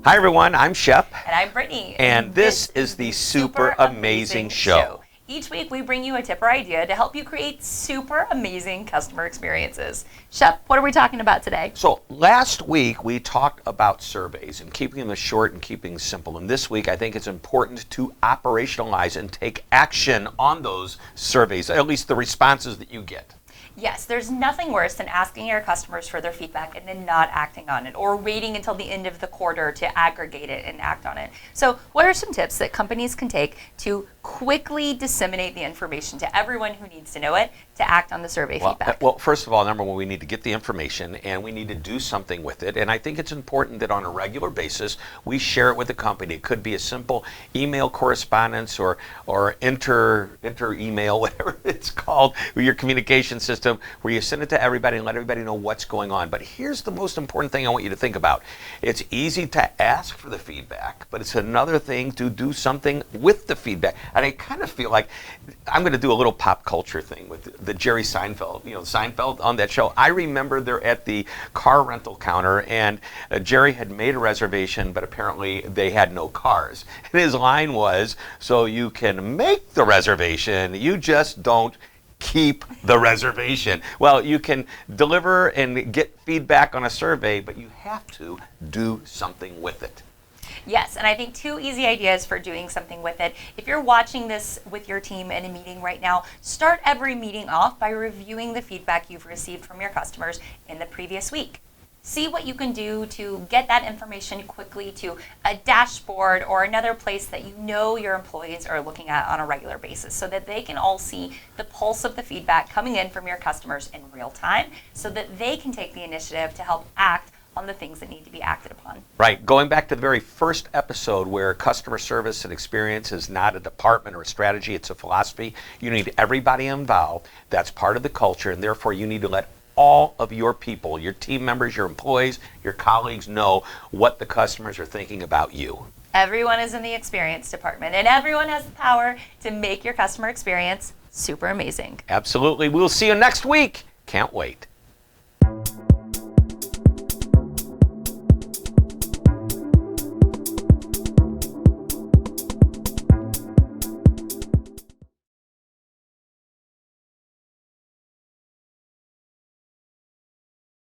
Hi everyone, I'm Shep. And I'm Brittany. And this is the Super Amazing Show. Each week we bring you a tip or idea to help you create super amazing customer experiences. Shep, what are we talking about today? So last week we talked about surveys and keeping them short and keeping them simple. And this week I think it's important to operationalize and take action on those surveys, at least the responses that you get. Yes, there's nothing worse than asking your customers for their feedback and then not acting on it, or waiting until the end of the quarter to aggregate it and act on it. So what are some tips that companies can take to quickly disseminate the information to everyone who needs to know it to act on the survey feedback? Well, first of all, number one, we need to get the information and we need to do something with it. And I think it's important that on a regular basis, we share it with the company. It could be a simple email correspondence or inter-email, whatever it's called, with your communication system, where you send it to everybody and let everybody know what's going on. But here's the most important thing I want you to think about. It's easy to ask for the feedback, but it's another thing to do something with the feedback. And I kind of feel like I'm going to do a little pop culture thing with the Jerry Seinfeld, Seinfeld on that show. I remember they're at the car rental counter and Jerry had made a reservation, but apparently they had no cars. And his line was, so you can make the reservation, you just don't keep the reservation. Well, you can deliver and get feedback on a survey, but you have to do something with it. Yes, and I think two easy ideas for doing something with it. If you're watching this with your team in a meeting right now, start every meeting off by reviewing the feedback you've received from your customers in the previous week. See what you can do to get that information quickly to a dashboard or another place that you know your employees are looking at on a regular basis, so that they can all see the pulse of the feedback coming in from your customers in real time, so that they can take the initiative to help act on the things that need to be acted upon. Right. Going back to the very first episode where customer service and experience is not a department or a strategy, it's a philosophy. You need everybody involved. That's part of the culture, and therefore you need to let all of your people, your team members, your employees, your colleagues know what the customers are thinking about you. Everyone is in the experience department, and everyone has the power to make your customer experience super amazing. Absolutely. We'll see you next week. Can't wait.